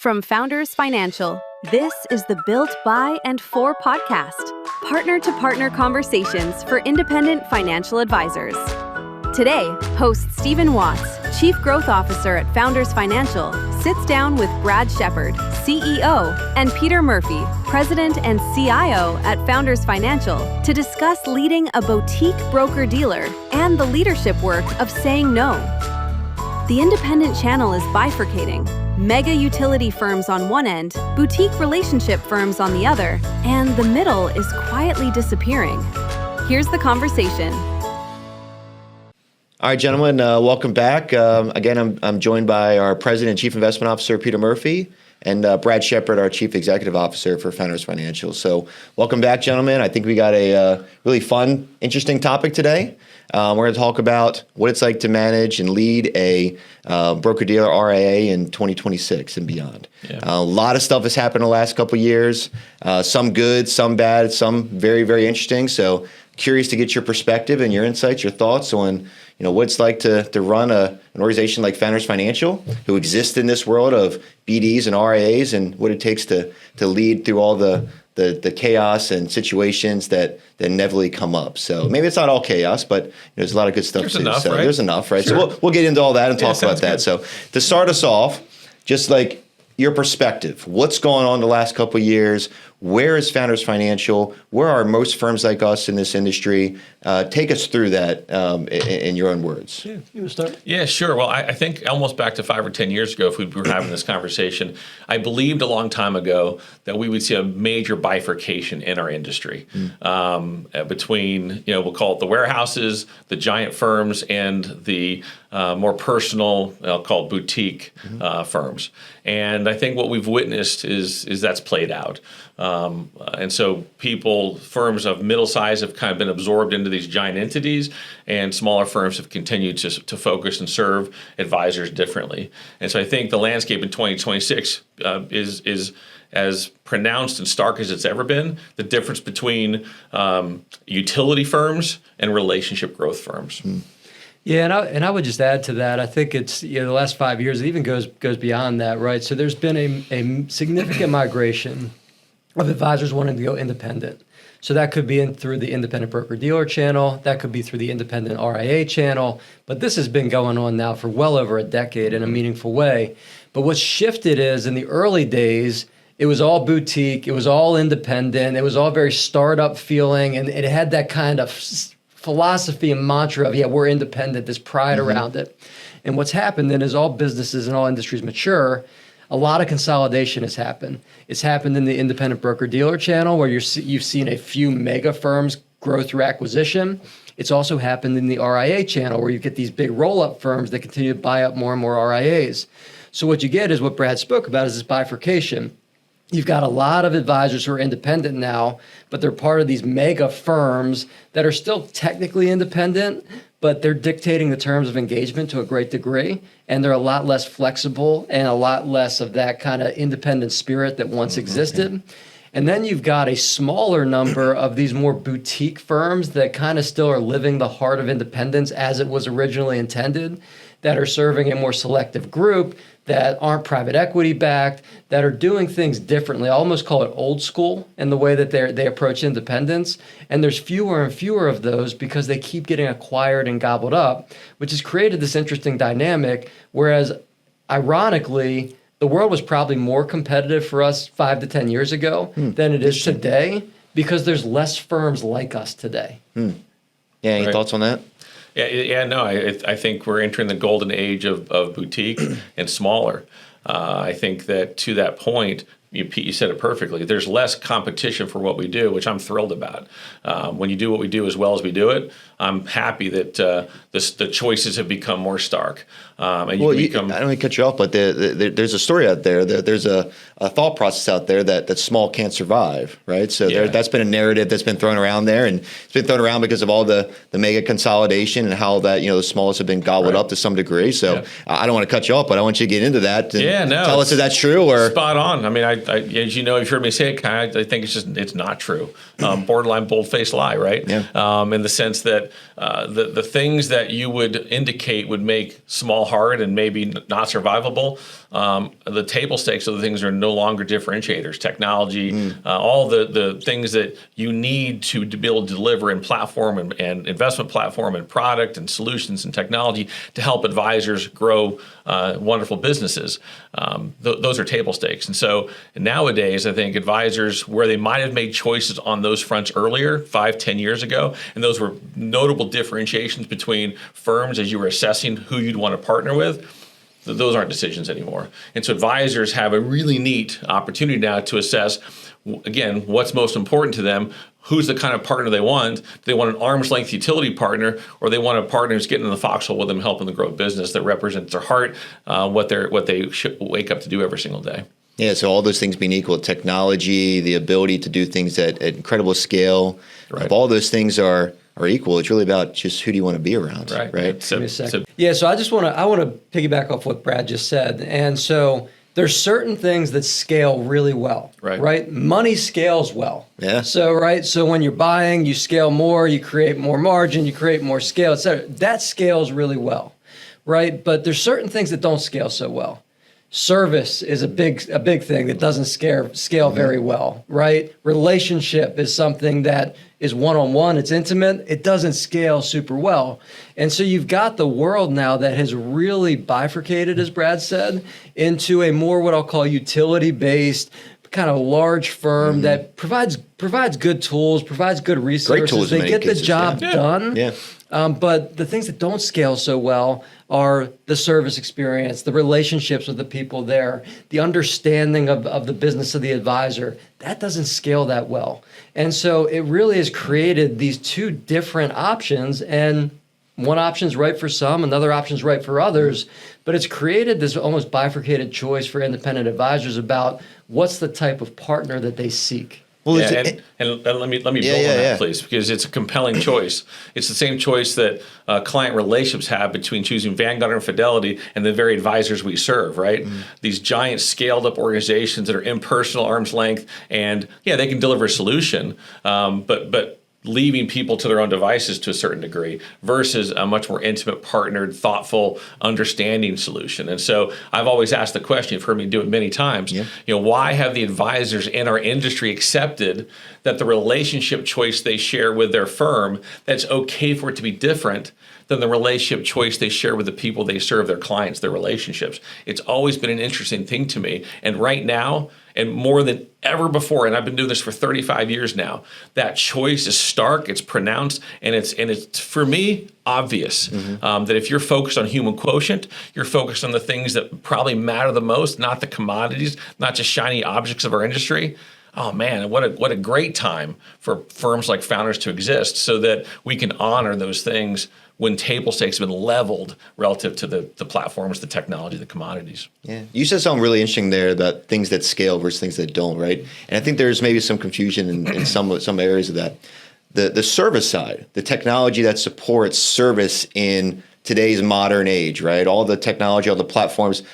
From Founders Financial, this is the Built by and for podcast, partner-to-partner conversations for independent financial advisors. Today, host Stephen Watts, Chief Growth Officer at Founders Financial, sits down with Brad Shepard, CEO, and Peter Murphy, President and CIO at Founders Financial, to discuss leading a boutique broker-dealer and the leadership work of saying no. The independent channel is bifurcating. Mega utility firms on one end, boutique relationship firms on the other, and the middle is quietly disappearing. Here's the conversation. All right, gentlemen, welcome back. Again, I'm joined by our President and Chief Investment Officer, Peter Murphy, and Brad Shepard, our Chief Executive Officer for Founders Financial. So welcome back, gentlemen. I think we got a really fun, interesting topic today. We're going to talk about what it's like to manage and lead a broker-dealer RIA in 2026 and beyond. Yeah. A lot of stuff has happened in the last couple of years, some good, some bad, some very, very interesting. So curious to get your perspective and your insights, your thoughts on what it's like to run an organization like Founders Financial, who exists in this world of BDs and RIAs, and what it takes to lead through all the chaos and situations that inevitably come up. So maybe it's not all chaos, but there's a lot of good stuff too. Enough, so right? There's enough, right? Sure. So we'll get into all that and talk about that. Good. So to start us off, just like your perspective, what's going on the last couple of years? Where is Founders Financial? Where are most firms like us in this industry? Take us through that in your own words. Yeah, you want to start? Yeah, sure. Well, I think almost back to 5 or 10 years ago, if we were having this conversation, I believed a long time ago that we would see a major bifurcation in our industry between, we'll call it the warehouses, the giant firms, and the more personal, I'll call it boutique firms. And I think what we've witnessed is that's played out. And so firms of middle size have kind of been absorbed into these giant entities, and smaller firms have continued to focus and serve advisors differently. And so I think the landscape in 2026 is as pronounced and stark as it's ever been, the difference between utility firms and relationship growth firms. Yeah, and I would just add to that. I think it's the last 5 years. It even goes beyond that, right? So there's been a significant migration of advisors wanting to go independent. So that could be through the independent broker-dealer channel. That could be through the independent RIA channel. But this has been going on now for well over a decade in a meaningful way. But what's shifted is in the early days, it was all boutique. It was all independent. It was all very startup feeling. And it had that kind of philosophy and mantra of, we're independent, this pride around it. And what's happened then is all businesses and all industries mature, a lot of consolidation has happened. It's happened in the independent broker-dealer channel where you've seen a few mega firms grow through acquisition. It's also happened in the RIA channel where you get these big roll-up firms that continue to buy up more and more RIAs. So what you get is what Brad spoke about is this bifurcation. You've got a lot of advisors who are independent now, but they're part of these mega firms that are still technically independent, but they're dictating the terms of engagement to a great degree, and they're a lot less flexible and a lot less of that kind of independent spirit that once existed. And then you've got a smaller number of these more boutique firms that kind of still are living the heart of independence as it was originally intended, that are serving a more selective group, that aren't private equity backed, that are doing things differently. I almost call it old school in the way that they approach independence. And there's fewer and fewer of those because they keep getting acquired and gobbled up, which has created this interesting dynamic. Whereas, ironically, the world was probably more competitive for us 5 to 10 years ago than it is today because there's less firms like us today. Yeah, any thoughts on that? I think we're entering the golden age of boutique and smaller. I think that to that point, Pete, you said it perfectly. There's less competition for what we do, which I'm thrilled about. When you do what we do as well as we do it, I'm happy that the choices have become more stark. I don't want to cut you off, but there's a story out there. There's a thought process out there that small can't survive, right? So that's been a narrative that's been thrown around there, and it's been thrown around because of all the mega consolidation and how that the smallest have been gobbled up to some degree. So I don't want to cut you off, but I want you to get into that. And tell us if that's true or spot on. I mean, as you know, you've heard me say it. I think it's not true. Borderline bold-faced lie, right? Yeah. In the sense that the things that you would indicate would make small hard and maybe not survivable the table stakes of the things are no longer differentiators. Technology, all the things that you need to be able to deliver in platform and investment platform and product and solutions and technology to help advisors grow wonderful businesses. Those are table stakes. And so nowadays, I think advisors, where they might have made choices on those fronts earlier, 5-10 years ago, and those were notable differentiations between firms as you were assessing who you'd want to partner with, those aren't decisions anymore. And so advisors have a really neat opportunity now to assess, again, what's most important to them, who's the kind of partner they want. Do they want an arm's length utility partner, or they want a partner who's getting in the foxhole with them, helping them grow a business that represents their heart, what they should wake up to do every single day. Yeah, so all those things being equal, technology, the ability to do things at incredible scale, if all those things are equal, it's really about just who do you want to be around, right? So I just want to piggyback off what Brad just said. And so there's certain things that scale really well, right? Money scales well. Yeah. So when you're buying, you scale more, you create more margin, you create more scale, et cetera. That scales really well, right? But there's certain things that don't scale so well. Service is a big thing that doesn't scale very well, right? Relationship is something that is one-on-one, it's intimate, it doesn't scale super well. And so you've got the world now that has really bifurcated, as Brad said, into a more what I'll call utility-based kind of large firm that provides good tools, provides good resources. Great tools, they get the job done. Yeah. But the things that don't scale so well are the service experience, the relationships with the people there, the understanding of the business of the advisor. That doesn't scale that well. And so it really has created these two different options, and one option's right for some, another option's right for others, but it's created this almost bifurcated choice for independent advisors about what's the type of partner that they seek. Well, and let me build on that, please, because it's a compelling choice. It's the same choice that client relationships have between choosing Vanguard and Fidelity and the very advisors we serve, right? These giant scaled-up organizations that are impersonal, arm's length, and they can deliver a solution, but leaving people to their own devices to a certain degree versus a much more intimate, partnered, thoughtful, understanding solution. And so I've always asked the question, you've heard me do it many times, why have the advisors in our industry accepted that the relationship choice they share with their firm, that's okay for it to be different than the relationship choice they share with the people they serve, their clients, their relationships? It's always been an interesting thing to me. And right now, and more than ever before, and I've been doing this for 35 years now, that choice is stark, it's pronounced, and it's for me obvious that if you're focused on human quotient, you're focused on the things that probably matter the most, not the commodities, not just shiny objects of our industry. Oh man, what a great time for firms like Founders to exist, so that we can honor those things when table stakes have been leveled relative to the platforms, the technology, the commodities. Yeah, you said something really interesting there about things that scale versus things that don't, right? And I think there's maybe some confusion in some areas of that. The service side, the technology that supports service in today's modern age, right? All the technology, all the platforms,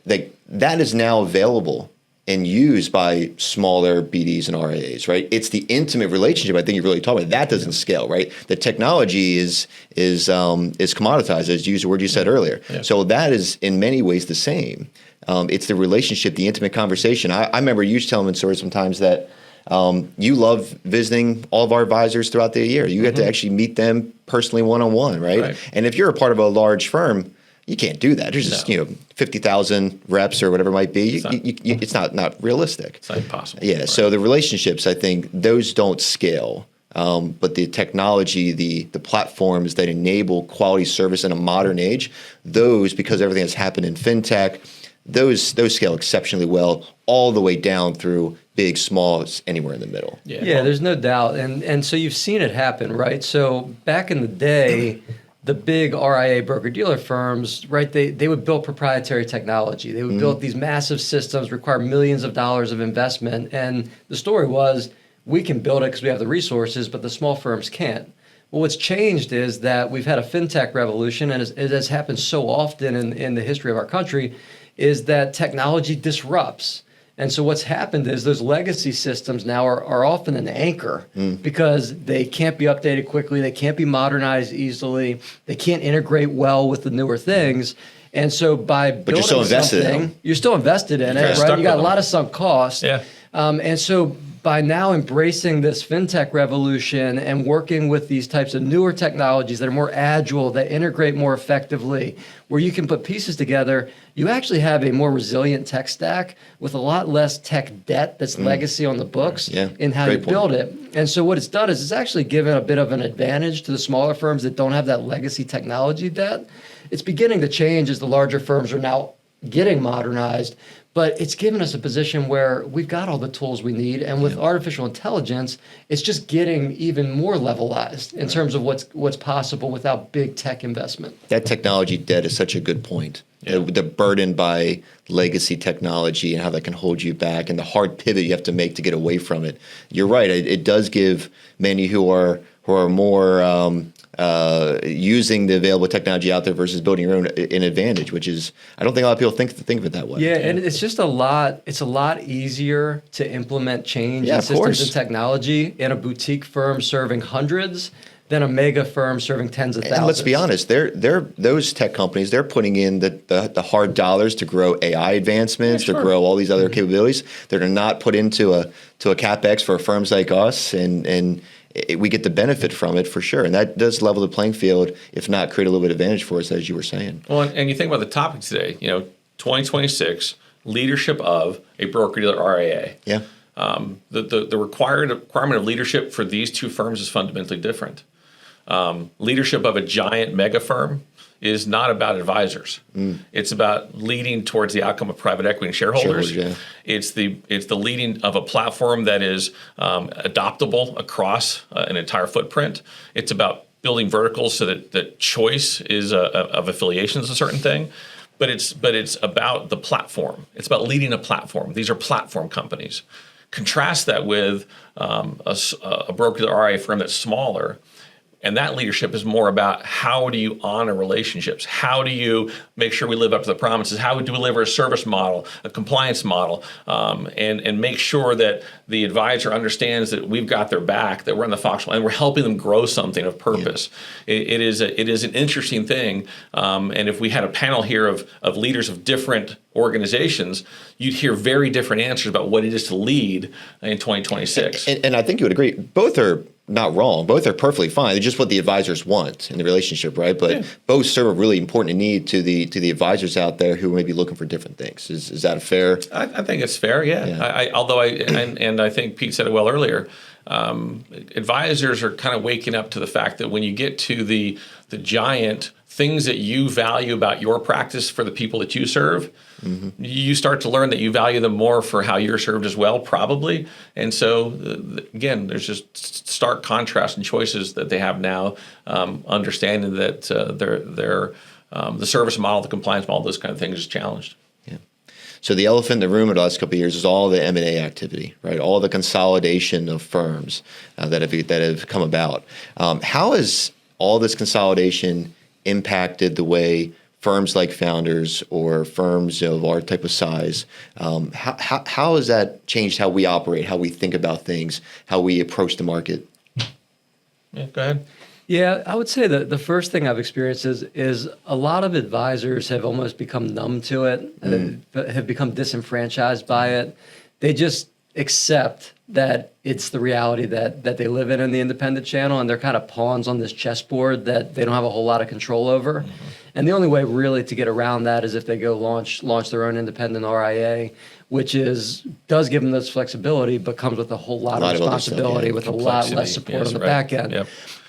that is now available and used by smaller BDs and RIAs, right? It's the intimate relationship I think you're really talking about. That doesn't scale, right? The technology is commoditized, as you used the word you said earlier. Yeah. So that is in many ways the same. It's the relationship, the intimate conversation. I remember you telling me stories sometimes that you love visiting all of our advisors throughout the year. You get to actually meet them personally one-on-one, right? And if you're a part of a large firm, you can't do that. There's just 50,000 reps or whatever it might be. It's not realistic. It's not impossible. Yeah. Right. So the relationships, I think, those don't scale. But the technology, the platforms that enable quality service in a modern age, those, because everything that's happened in fintech, those scale exceptionally well, all the way down through big, small, anywhere in the middle. Yeah, there's no doubt. And so you've seen it happen, right? So back in the day, the big RIA broker-dealer firms, right, they would build proprietary technology. They would build these massive systems, require millions of dollars of investment. And the story was, we can build it because we have the resources, but the small firms can't. Well, what's changed is that we've had a fintech revolution, and it has happened so often in the history of our country, is that technology disrupts. And so what's happened is those legacy systems now are often an anchor because they can't be updated quickly, they can't be modernized easily, they can't integrate well with the newer things. And so by building you're still invested in them. you're still invested in it, right? You got a lot of sunk costs. Yeah. And so by now embracing this fintech revolution and working with these types of newer technologies that are more agile, that integrate more effectively, where you can put pieces together, you actually have a more resilient tech stack with a lot less tech debt that's legacy on the books in how you build it. And so what it's done is it's actually given a bit of an advantage to the smaller firms that don't have that legacy technology debt. It's beginning to change as the larger firms are now getting modernized. But it's given us a position where we've got all the tools we need, and with artificial intelligence, it's just getting even more levelized in terms of what's possible without big tech investment. That technology debt is such a good point. The burden by legacy technology and how that can hold you back, and the hard pivot you have to make to get away from it. You're right. It does give many who are more using the available technology out there versus building your own an advantage, which is, I don't think a lot of people think of it that way. Yeah, and it's just it's a lot easier to implement change in systems and technology in a boutique firm serving hundreds than a mega firm serving tens of thousands. And let's be honest, those tech companies, they're putting in the hard dollars to grow AI advancements, to grow all these other capabilities that are not put into a CapEx for firms like us, and we get the benefit from it for sure. And that does level the playing field, if not create a little bit of advantage for us, as you were saying. Well, and you think about the topic today, 2026, leadership of a broker-dealer RIA. Yeah. The requirement of leadership for these two firms is fundamentally different. Leadership of a giant mega firm is not about advisors. It's about leading towards the outcome of private equity and shareholders. It's the leading of a platform that is adoptable across an entire footprint. It's about building verticals so that the choice is of affiliations a certain thing. But it's about the platform. It's about leading a platform. These are platform companies. Contrast that with a broker RIA firm that's smaller. And that leadership is more about how do you honor relationships? How do you make sure we live up to the promises? How do we deliver a service model, a compliance model, and make sure that the advisor understands that we've got their back, that we're in the foxhole, and we're helping them grow something of purpose. It is an interesting thing. And if we had a panel here of leaders of different organizations, you'd hear very different answers about what it is to lead in 2026. And I think you would agree. Both are not wrong. Both are perfectly fine. It's just what the advisors want in the relationship, right? But both serve a really important need to the advisors out there who may be looking for different things. Is that fair? I think it's fair. Yeah. I think Pete said it well earlier. Advisors are kind of waking up to the fact that when you get to the giant things that you value about your practice for the people that you serve, you start to learn that you value them more for how you're served as well, probably. And so, again, there's just stark contrast and choices that they have now, understanding that the service model, the compliance model, those kind of things is challenged. Yeah. So the elephant in the room in the last couple of years is all the M&A activity, right? All the consolidation of firms that have come about. How has all this consolidation impacted the way firms like Founders or firms of our type of size, how has that changed how we operate, how we think about things, how we approach the market? Yeah, go ahead. Yeah, I would say that the first thing I've experienced is a lot of advisors have almost become numb to it, have become disenfranchised by it. They just accept that it's the reality that they live in the independent channel, and they're kind of pawns on this chessboard that they don't have a whole lot of control over. And the only way really to get around that is if they go launch their own independent RIA, which does give them this flexibility, but comes with a whole lot of responsibility, with a lot less support on the back end. Yep.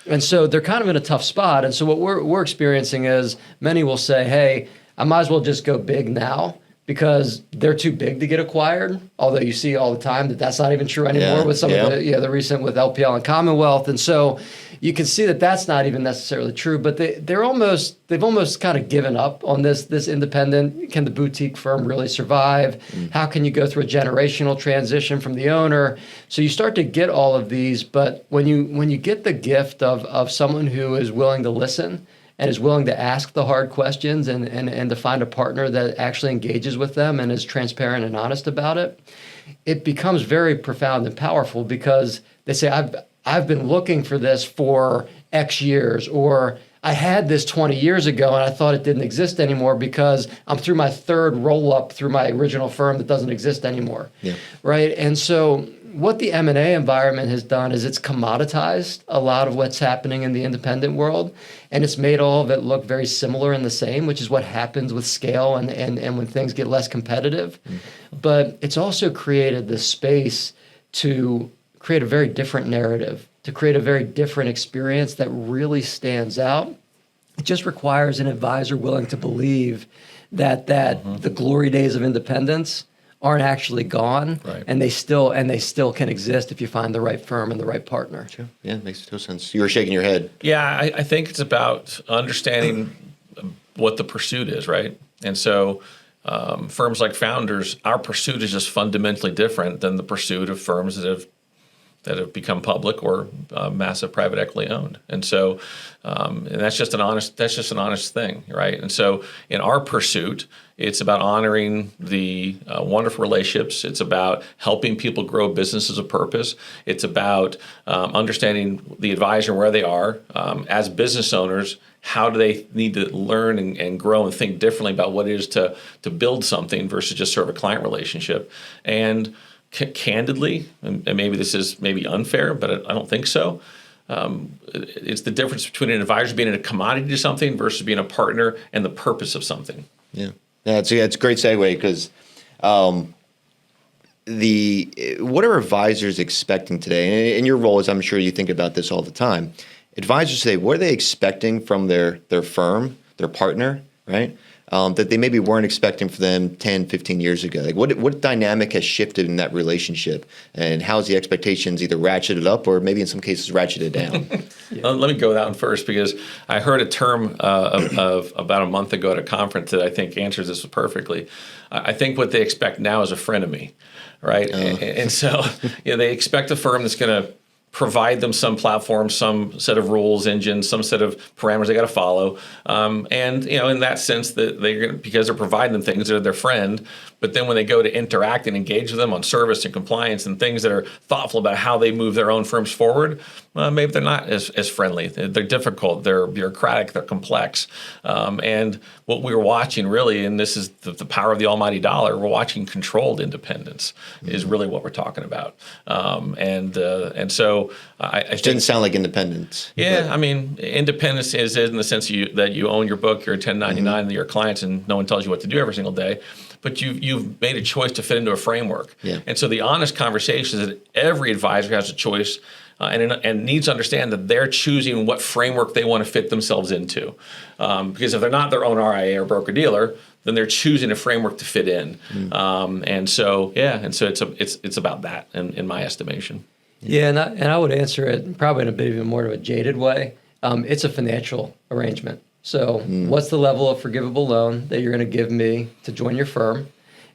And so they're kind of in a tough spot. And so what we're experiencing is many will say, hey, I might as well just go big now, because they're too big to get acquired. Although you see all the time that that's not even true anymore with some of the recent with LPL and Commonwealth. And so you can see that that's not even necessarily true, but they've almost kind of given up on this independent. Can the boutique firm really survive? How can you go through a generational transition from the owner? So you start to get all of these, but when you get the gift of someone who is willing to listen and is willing to ask the hard questions and to find a partner that actually engages with them and is transparent and honest about it, it becomes very profound and powerful, because they say, I've been looking for this for X years, or I had this 20 years ago and I thought it didn't exist anymore because I'm through my third roll up through my original firm that doesn't exist anymore. Yeah. Right. And so what the M&A environment has done is it's commoditized a lot of what's happening in the independent world, and it's made all of it look very similar and the same, which is what happens with scale and when things get less competitive. But it's also created the space to create a very different narrative, to create a very different experience that really stands out. It just requires an advisor willing to believe that the glory days of independence aren't actually gone, Right. and they still can exist if you find the right firm and the right partner. Sure. Yeah, makes total sense. You were shaking your head. Yeah, I think it's about understanding what the pursuit is, right? And so firms like Founders, our pursuit is just fundamentally different than the pursuit of firms that have become public or massive private equity owned. And so, and that's just an honest thing, right? And so in our pursuit, it's about honoring the wonderful relationships. It's about helping people grow businesses of purpose. It's about understanding the advisor where they are. As business owners, how do they need to learn and grow and think differently about what it is to build something versus just sort of a client relationship. And candidly, and maybe this is maybe unfair, but I don't think so. It's the difference between an advisor being a commodity to something versus being a partner and the purpose of something. Yeah, it's a great segue because what are advisors expecting today? And in your role, as I'm sure you think about this all the time, advisors today, what are they expecting from their firm, their partner, right? That they maybe weren't expecting for them 10, 15 years ago? Like what dynamic has shifted in that relationship, and how's the expectations either ratcheted up or maybe in some cases ratcheted down? Let me go with that one first, because I heard a term of about a month ago at a conference that I think answers this perfectly. I think what they expect now is a frenemy, right? And so they expect a firm that's going to provide them some platform, some set of rules, engines, some set of parameters they got to follow. And in that sense, that they're going to, because they're providing them things, they're their friend. But then when they go to interact and engage with them on service and compliance and things that are thoughtful about how they move their own firms forward, maybe they're not as friendly. They're difficult. They're bureaucratic. They're complex. And what we were watching really, and this is the power of the almighty dollar, we're watching controlled independence is really what we're talking about. And so I think, Didn't sound like independence. Yeah, I mean, independence is in the sense that you own your book, you're a 1099 to your clients, and no one tells you what to do every single day. But you've made a choice to fit into a framework. Yeah. And so the honest conversation is that every advisor has a choice and needs to understand that they're choosing what framework they want to fit themselves into. Because if they're not their own RIA or broker-dealer, then they're choosing a framework to fit in. And so it's about that in my estimation. Yeah, and I would answer it probably in a bit even more of a jaded way. It's a financial arrangement. So what's the level of forgivable loan that you're going to give me to join your firm?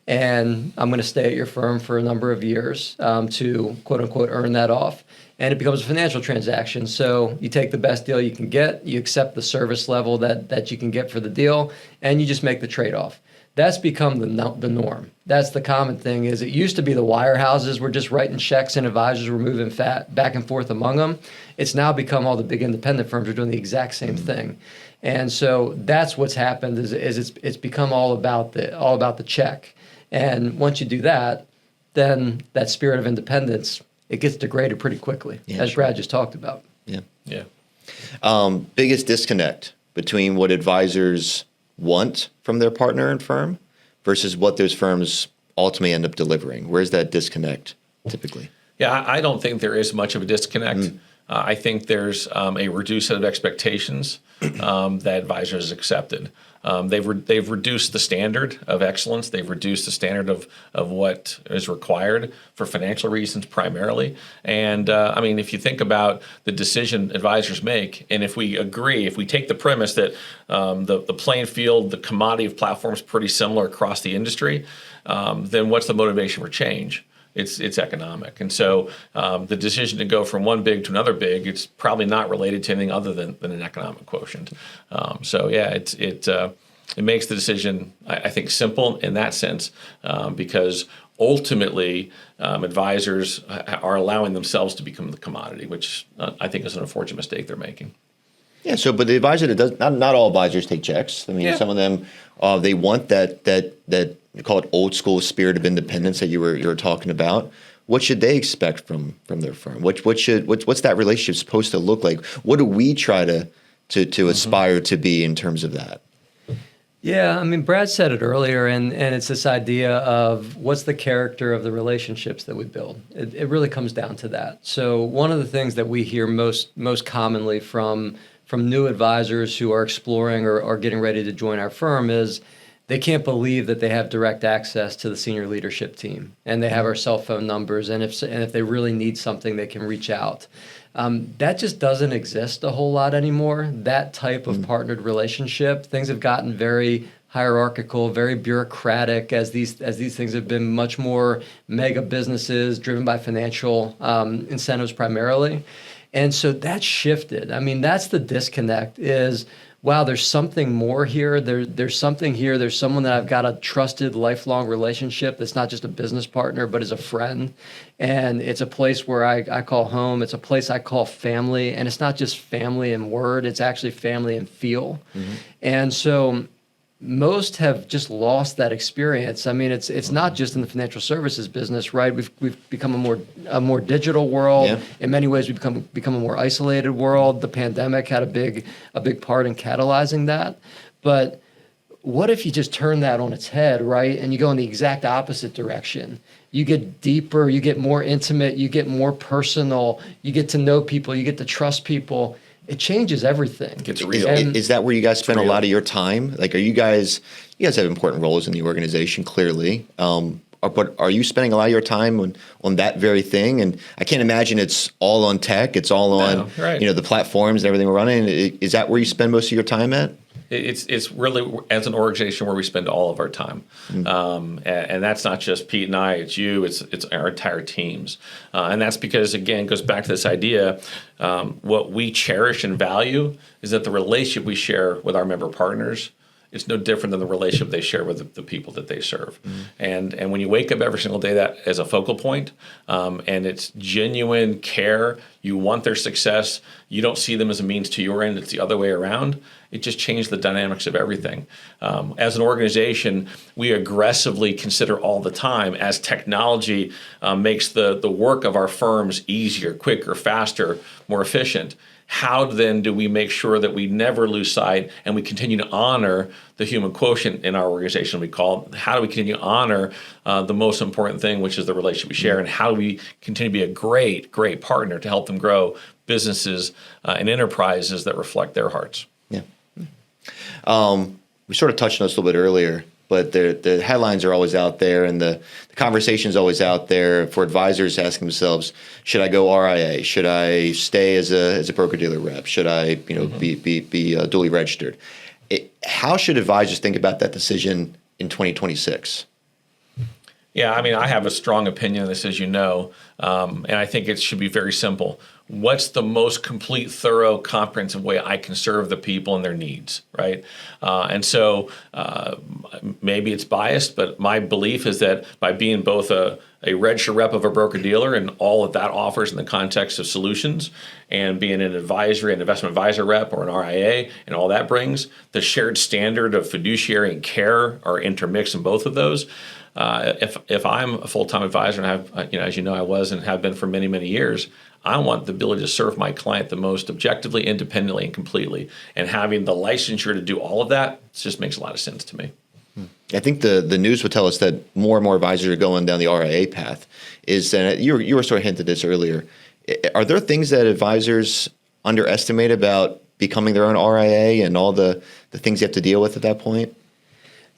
And I'm going to stay at your firm for a number of years to, quote unquote, earn that off. And it becomes a financial transaction. So you take the best deal you can get, you accept the service level that you can get for the deal, and you just make the trade-off. That's become the norm. That's the common thing. Is it used to be the wirehouses were just writing checks and advisors were moving back and forth among them. It's now become all the big independent firms are doing the exact same thing. And so that's what's happened is it's become all about the check. And once you do that, then that spirit of independence, it gets degraded pretty quickly, as Brad just talked about. Yeah. Biggest disconnect between what advisors want from their partner and firm versus what those firms ultimately end up delivering? Where's that disconnect typically? Yeah, I don't think there is much of a disconnect. I think there's a reduced set of expectations that advisors accepted. They've reduced the standard of excellence. They've reduced the standard of what is required for financial reasons primarily. And I mean, if you think about the decision advisors make, and if we take the premise that the playing field, the commodity of platforms is pretty similar across the industry, then what's the motivation for change? It's economic. And so the decision to go from one big to another big, it's probably not related to anything other than an economic quotient. It makes the decision, I think, simple in that sense because ultimately advisors are allowing themselves to become the commodity, which I think is an unfortunate mistake they're making. Yeah. So, but the advisor that does not all advisors take checks. I mean, some of them they want that you call it old school spirit of independence that you were talking about. What should they expect from their firm? What's that relationship supposed to look like? What do we try to aspire to be in terms of that? Yeah, I mean, Brad said it earlier, and it's this idea of what's the character of the relationships that we build. It really comes down to that. So one of the things that we hear most commonly from new advisors who are exploring or getting ready to join our firm is they can't believe that they have direct access to the senior leadership team, and they have our cell phone numbers, and if they really need something, they can reach out. That just doesn't exist a whole lot anymore. That type of partnered relationship, things have gotten very hierarchical, very bureaucratic as these things have been much more mega businesses driven by financial incentives primarily. And so that's shifted. I mean, that's the disconnect is, wow, there's something more here. There's something here. There's someone that I've got a trusted lifelong relationship that's not just a business partner, but is a friend. And it's a place where I call home. It's a place I call family. And it's not just family in word. It's actually family in feel. Mm-hmm. And so most have just lost that experience. I mean, it's not just in the financial services business, right? We've become a more digital world. Yeah. In many ways, we've become a more isolated world. The pandemic had a big part in catalyzing that. But what if you just turn that on its head, right? And you go in the exact opposite direction. You get deeper, you get more intimate, you get more personal, you get to know people, you get to trust people. It changes everything. It's real. Is that where you guys spend a lot of your time? Like, you guys have important roles in the organization, clearly. But are you spending a lot of your time on that very thing? And I can't imagine it's all on tech. It's all on the platforms and everything we're running. Is that where you spend most of your time at? It's really, as an organization, where we spend all of our time. Mm-hmm. And that's not just Pete and I, it's you, it's our entire teams. And that's because, again, it goes back to this idea, what we cherish and value is that the relationship we share with our member partners, it's no different than the relationship they share with the people that they serve. Mm-hmm. And when you wake up every single day that as a focal point, and it's genuine care, you want their success, you don't see them as a means to your end, it's the other way around, it just changed the dynamics of everything. As an organization, we aggressively consider all the time, as technology makes the work of our firms easier, quicker, faster, more efficient, how then do we make sure that we never lose sight and we continue to honor the human quotient in our organization? We call it, how do we continue to honor the most important thing, which is the relationship we share, and how do we continue to be a great partner to help them grow businesses and enterprises that reflect their hearts? Yeah. We sort of touched on this a little bit earlier, but the headlines are always out there, and the conversation is always out there for advisors asking themselves, should I go RIA? Should I stay as a broker-dealer rep? Should I be duly registered? How should advisors think about that decision in 2026? Yeah, I mean, I have a strong opinion on this, as you know, and I think it should be very simple. What's the most complete, thorough, comprehensive way I can serve the people and their needs, right? And so maybe it's biased, but my belief is that by being both a registered rep of a broker-dealer and all of that offers in the context of solutions, and being an advisory, an investment advisor rep or an RIA, and all that brings, the shared standard of fiduciary and care are intermixed in both of those. If I'm a full-time advisor, and I've, as you know, I was and have been for many, many years, I want the ability to serve my client the most objectively, independently, and completely. And having the licensure to do all of that just makes a lot of sense to me. I think the news would tell us that more and more advisors are going down the RIA path. You were sort of hinted this earlier. Are there things that advisors underestimate about becoming their own RIA and all the things you have to deal with at that point?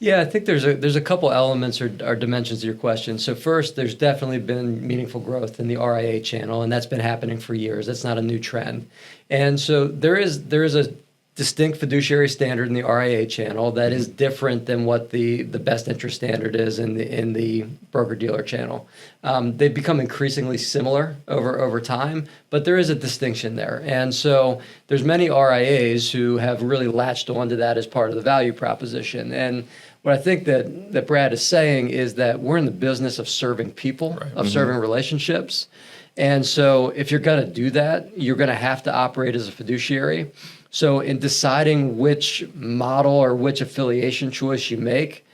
Yeah, I think there's a couple elements or dimensions to your question. So first, there's definitely been meaningful growth in the RIA channel, and that's been happening for years. That's not a new trend. And so there is a distinct fiduciary standard in the RIA channel that is different than what the best interest standard is in the broker-dealer channel. They've become increasingly similar over time, but there is a distinction there. And so there's many RIAs who have really latched onto that as part of the value proposition. And what I think that Brad is saying is that we're in the business of serving people, right, of serving relationships. And so if you're going to do that, you're going to have to operate as a fiduciary. So in deciding which model or which affiliation choice you make,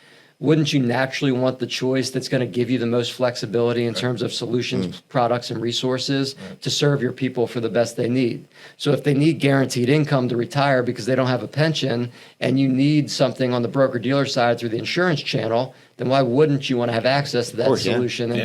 wouldn't you naturally want the choice that's going to give you the most flexibility in terms of solutions, products, and resources to serve your people for the best they need? So if they need guaranteed income to retire because they don't have a pension, and you need something on the broker-dealer side through the insurance channel, then why wouldn't you want to have access to that solution and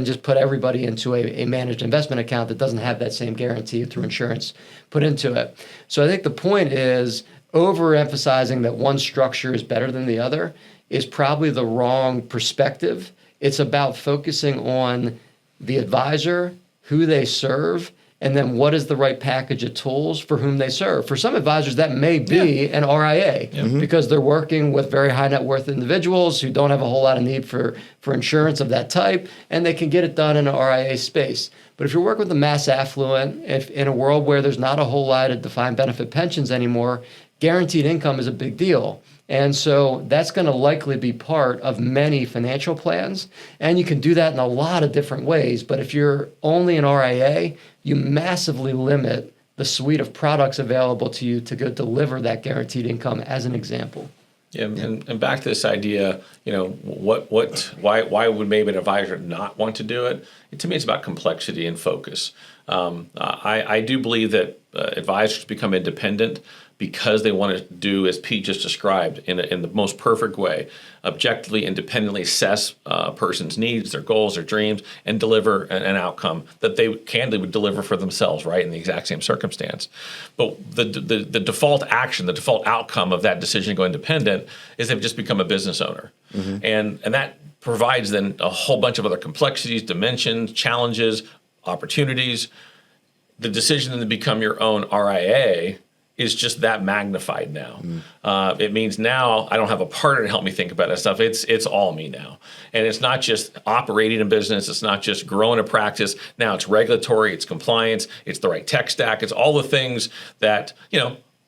just put everybody into a managed investment account that doesn't have that same guarantee through insurance put into it? So I think the point is overemphasizing that one structure is better than the other is probably the wrong perspective. It's about focusing on the advisor, who they serve, and then what is the right package of tools for whom they serve. For some advisors, that may be an RIA because they're working with very high net worth individuals who don't have a whole lot of need for insurance of that type, and they can get it done in an RIA space. But if you're working with the mass affluent, if in a world where there's not a whole lot of defined benefit pensions anymore, guaranteed income is a big deal. And so that's going to likely be part of many financial plans. And you can do that in a lot of different ways. But if you're only an RIA, you massively limit the suite of products available to you to go deliver that guaranteed income, as an example. Yeah, and back to this idea, why would maybe an advisor not want to do it? To me, it's about complexity and focus. I do believe that advisors become independent because they want to do, as Pete just described, in the most perfect way, objectively, independently assess a person's needs, their goals, their dreams, and deliver an outcome that they would deliver for themselves, right, in the exact same circumstance. But the default action, the default outcome of that decision to go independent is they've just become a business owner. And that provides then a whole bunch of other complexities, dimensions, challenges, opportunities. The decision to become your own RIA is just that magnified now. It means now I don't have a partner to help me think about that stuff. It's all me now. And it's not just operating a business. It's not just growing a practice. Now it's regulatory, it's compliance, it's the right tech stack. It's all the things that,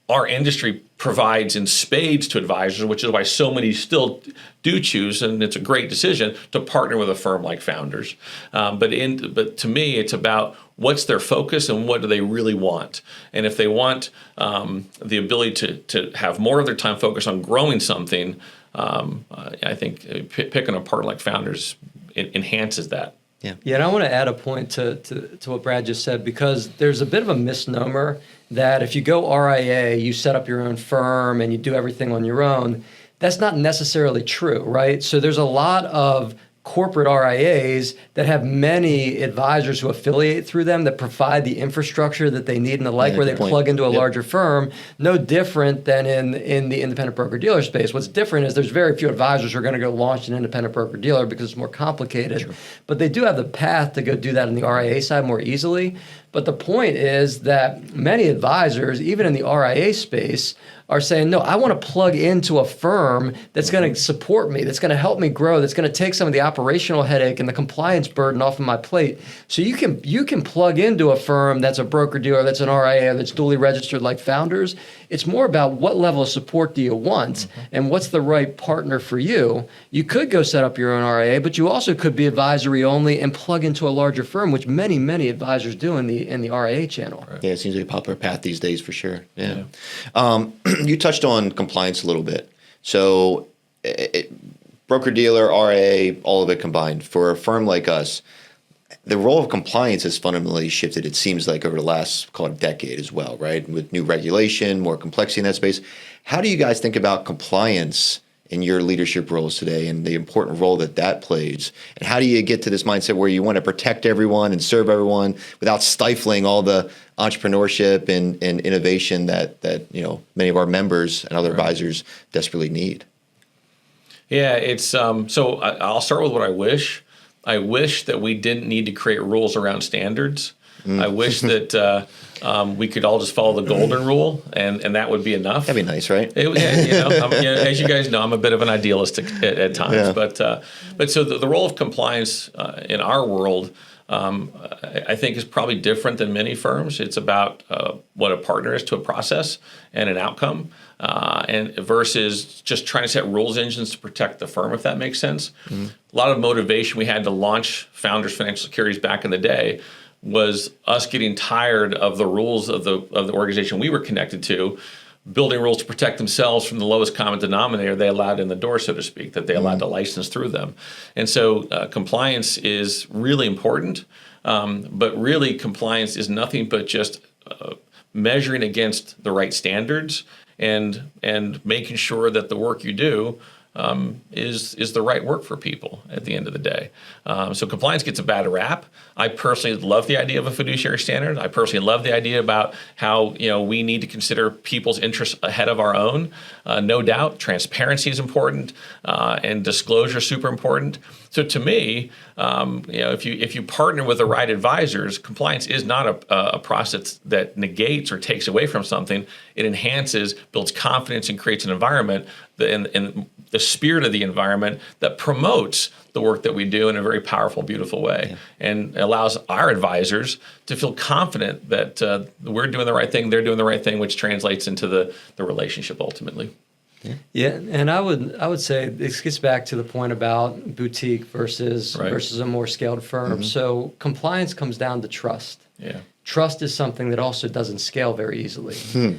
our industry provides in spades to advisors, which is why so many still do choose, and it's a great decision, to partner with a firm like Founders. But to me, it's about what's their focus and what do they really want. And if they want the ability to have more of their time focused on growing something, I think picking a partner like Founders enhances that. Yeah, and I want to add a point to what Brad just said, because there's a bit of a misnomer that if you go RIA, you set up your own firm and you do everything on your own. That's not necessarily true, right? So there's a lot of corporate RIAs that have many advisors who affiliate through them that provide the infrastructure that they need and the like, where they plug into a larger firm. No different than in the independent broker-dealer space. What's different is there's very few advisors who are going to go launch an independent broker-dealer because it's more complicated. Sure. But they do have the path to go do that in the RIA side more easily. But the point is that many advisors, even in the RIA space, are saying, no, I want to plug into a firm that's going to support me, that's going to help me grow, that's going to take some of the operational headache and the compliance burden off of my plate. So you can plug into a firm that's a broker-dealer, that's an RIA, that's duly registered like Founders. It's more about what level of support do you want and what's the right partner for you. You could go set up your own RIA, but you also could be advisory only and plug into a larger firm, which many advisors do in the RIA channel. Yeah, it seems to be a popular path these days for sure. Yeah. You touched on compliance a little bit. So broker-dealer, RIA, all of it combined. For a firm like us, the role of compliance has fundamentally shifted, it seems like, over the last, call it, decade as well, right? With new regulation, more complexity in that space. How do you guys think about compliance in your leadership roles today and the important role that plays? And how do you get to this mindset where you want to protect everyone and serve everyone without stifling all the entrepreneurship and innovation that many of our members and other advisors desperately need? Yeah, it's so I'll start with what I wish. I wish that we didn't need to create rules around standards. I wish that we could all just follow the golden rule, and that would be enough. That'd be nice, right? As you guys know, I'm a bit of an idealist at times. Yeah. But so the role of compliance in our world, I think, is probably different than many firms. It's about what a partner is to a process and an outcome, and versus just trying to set rules engines to protect the firm, if that makes sense. A lot of motivation we had to launch Founders Financial Securities back in the day was us getting tired of the rules of the organization we were connected to, building rules to protect themselves from the lowest common denominator they allowed in the door, so to speak, that they allowed to license through them. And so compliance is really important, but really compliance is nothing but just measuring against the right standards and making sure that the work you do is the right work for people at the end of the day. So compliance gets a bad rap. I personally love the idea of a fiduciary standard. I personally love the idea about how we need to consider people's interests ahead of our own. No doubt, transparency is important, and disclosure is super important. So to me, if you partner with the right advisors, compliance is not a process that negates or takes away from something. It enhances, builds confidence, and creates an environment in the spirit of the environment that promotes the work that we do in a very powerful, beautiful way, and allows our advisors to feel confident that we're doing the right thing, they're doing the right thing, which translates into the relationship ultimately. Yeah, and I would say this gets back to the point about boutique versus a more scaled firm. So compliance comes down to trust. Yeah. Trust is something that also doesn't scale very easily.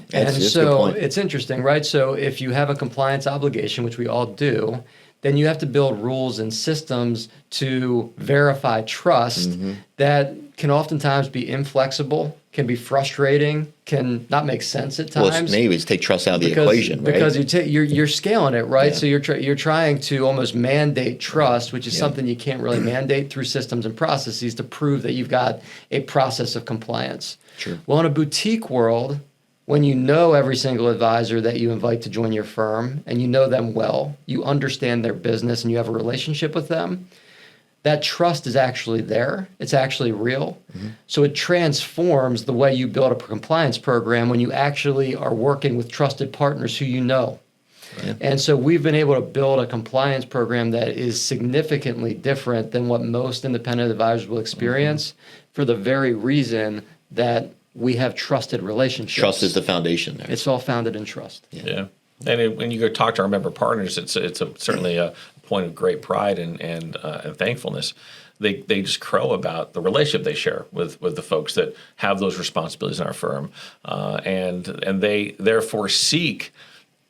That's a good so point. it's interesting, right? So if you have a compliance obligation, which we all do, then you have to build rules and systems to verify trust that can oftentimes be inflexible, can be frustrating, can not make sense at times. Well, maybe it's take trust out of the equation, right? Because you're scaling it, right? So you're trying to almost mandate trust, which is something you can't really mandate through systems and processes to prove that you've got a process of compliance. Sure. Well, in a boutique world, when you know every single advisor that you invite to join your firm and you know them well, you understand their business and you have a relationship with them, that trust is actually there. It's actually real. So it transforms the way you build a compliance program when you actually are working with trusted partners who you know. And so we've been able to build a compliance program that is significantly different than what most independent advisors will experience for the very reason that we have trusted relationships. Trust is the foundation there. It's all founded in trust. Yeah. And when you go talk to our member partners, it's certainly a point of great pride and thankfulness. They just crow about the relationship they share with the folks that have those responsibilities in our firm, and they therefore seek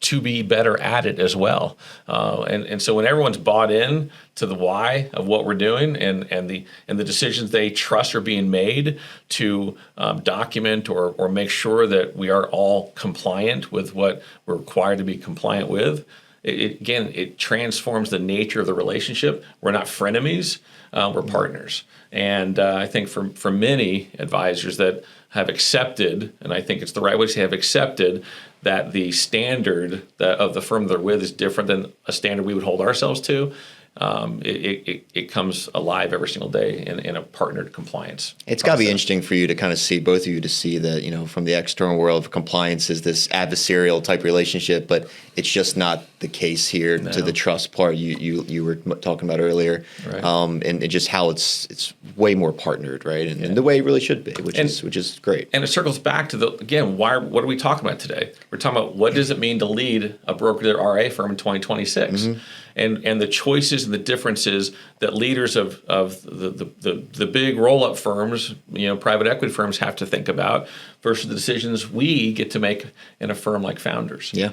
to be better at it as well. And so when everyone's bought in to the why of what we're doing and the decisions they trust are being made to document or make sure that we are all compliant with what we're required to be compliant with, it transforms the nature of the relationship. We're not frenemies, we're partners. And I think for many advisors that have accepted, and I think it's the right way to say have accepted, that the standard of the firm they're with is different than a standard we would hold ourselves to. It comes alive every single day in a partnered compliance. It's got to be interesting for you to kind of see, both of you, to see that, from the external world, compliance is this adversarial type relationship, but it's just not the case here to the trust part you were talking about earlier. Right. And just how it's way more partnered, right? And the way it really should be, which is great. And it circles back to what are we talking about today? We're talking about what does it mean to lead a broker RA firm in 2026? And the choices and the differences that leaders of the big roll-up firms, private equity firms have to think about versus the decisions we get to make in a firm like Founders. Yeah,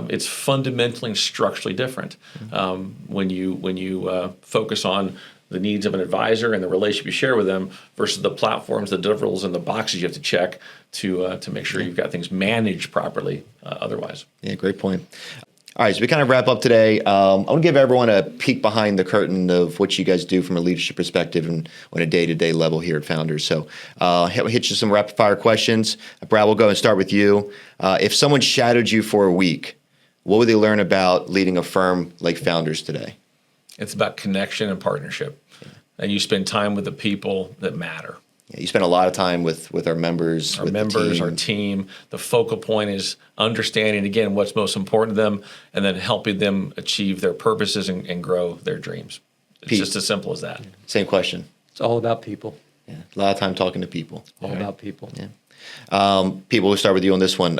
it's fundamentally and structurally different when you focus on the needs of an advisor and the relationship you share with them versus the platforms, the deliverables, and the boxes you have to check to make sure you've got things managed properly otherwise. Yeah, great point. All right, so we kind of wrap up today. I want to give everyone a peek behind the curtain of what you guys do from a leadership perspective and on a day-to-day level here at Founders. So we'll hit you some rapid-fire questions. Brad, we'll go and start with you. If someone shadowed you for a week, what would they learn about leading a firm like Founders today? It's about connection and partnership. And you spend time with the people that matter. Yeah, you spend a lot of time with our members. Our team. The focal point is understanding, again, what's most important to them and then helping them achieve their purposes and grow their dreams. It's just as simple as that. Same question. It's all about people. Yeah, a lot of time talking to people. All about people. Yeah. People, we'll start with you on this one.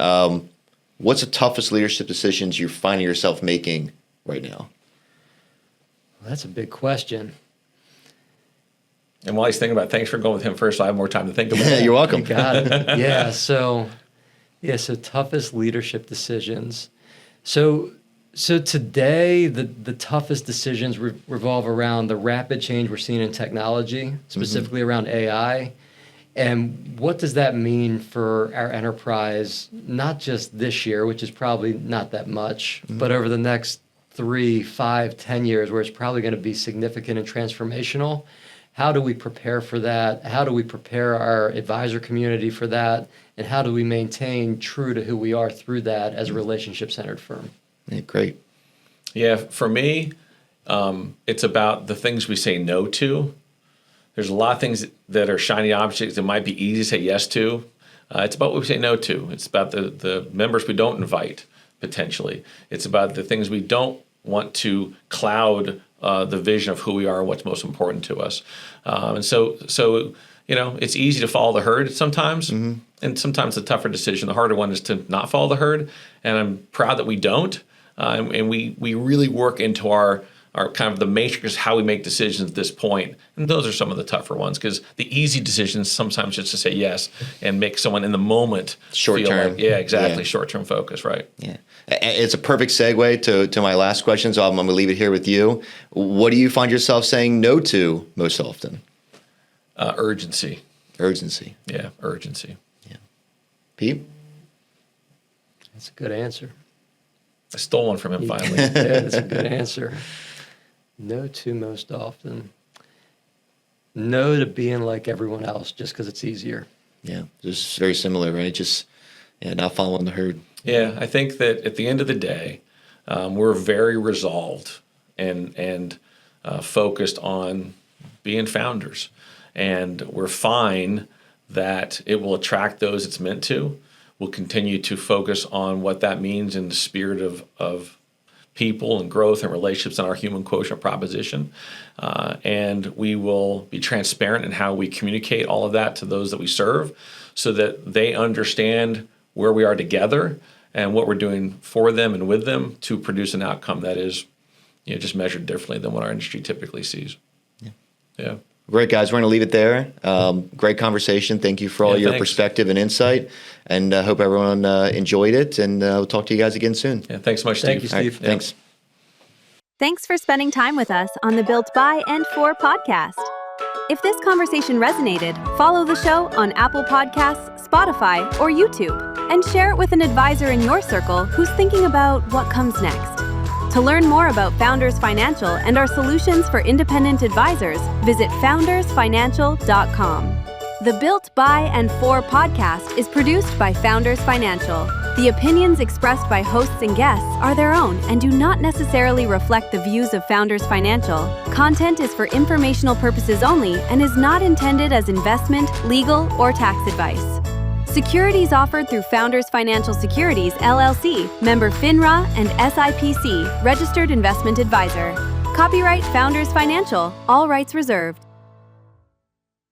What's the toughest leadership decisions you're finding yourself making right now? Well, that's a big question. And while he's thinking about it, thanks for going with him first, so I have more time to think about it. You're welcome. Got it. Yeah. So toughest leadership decisions. So today, the toughest decisions revolve around the rapid change we're seeing in technology, specifically around AI. And what does that mean for our enterprise, not just this year, which is probably not that much, but over the next 3, 5, 10 years, where it's probably going to be significant and transformational? How do we prepare for that? How do we prepare our advisor community for that? And how do we maintain true to who we are through that as a relationship-centered firm? Yeah, great. Yeah, for me, it's about the things we say no to. There's a lot of things that are shiny objects that might be easy to say yes to. It's about what we say no to. It's about the members we don't invite, potentially. It's about the things we don't want to cloud the vision of who we are and what's most important to us. And so it's easy to follow the herd sometimes, and sometimes the tougher decision, the harder one, is to not follow the herd. And I'm proud that we don't, and we really work into our kind of the matrix, how we make decisions at this point. And those are some of the tougher ones, because the easy decisions sometimes just to say yes and make someone in the moment Short feel term. like, yeah, exactly, Yeah. short-term focus, right? Yeah. It's a perfect segue to my last question, so I'm going to leave it here with you. What do you find yourself saying no to most often? Urgency. Urgency. Yeah, urgency. Pete? That's a good answer. I stole one from him finally. Yeah, that's a good answer. No to most often. No to being like everyone else just because it's easier. Yeah, just very similar, right? Just not following the herd. Yeah, I think that at the end of the day, we're very resolved and focused on being founders. And we're fine that it will attract those it's meant to. We'll continue to focus on what that means in the spirit of people and growth and relationships and our human quotient proposition. And we will be transparent in how we communicate all of that to those that we serve, so that they understand where we are together and what we're doing for them and with them to produce an outcome that is just measured differently than what our industry typically sees. Yeah. Great, guys. We're going to leave it there. Great conversation. Thank you for all your thanks. perspective and insight. And I hope everyone enjoyed it. And we'll talk to you guys again soon. Yeah, thanks so much, Steve. Thank you, Steve. All right, thanks. Thanks for spending time with us on the Built by and for podcast. If this conversation resonated, follow the show on Apple Podcasts, Spotify, or YouTube, and share it with an advisor in your circle who's thinking about what comes next. To learn more about Founders Financial and our solutions for independent advisors, visit foundersfinancial.com. The Built by and for podcast is produced by Founders Financial. The opinions expressed by hosts and guests are their own and do not necessarily reflect the views of Founders Financial. Content is for informational purposes only and is not intended as investment, legal, or tax advice. Securities offered through Founders Financial Securities, LLC, member FINRA and SIPC, registered investment advisor. Copyright Founders Financial, all rights reserved.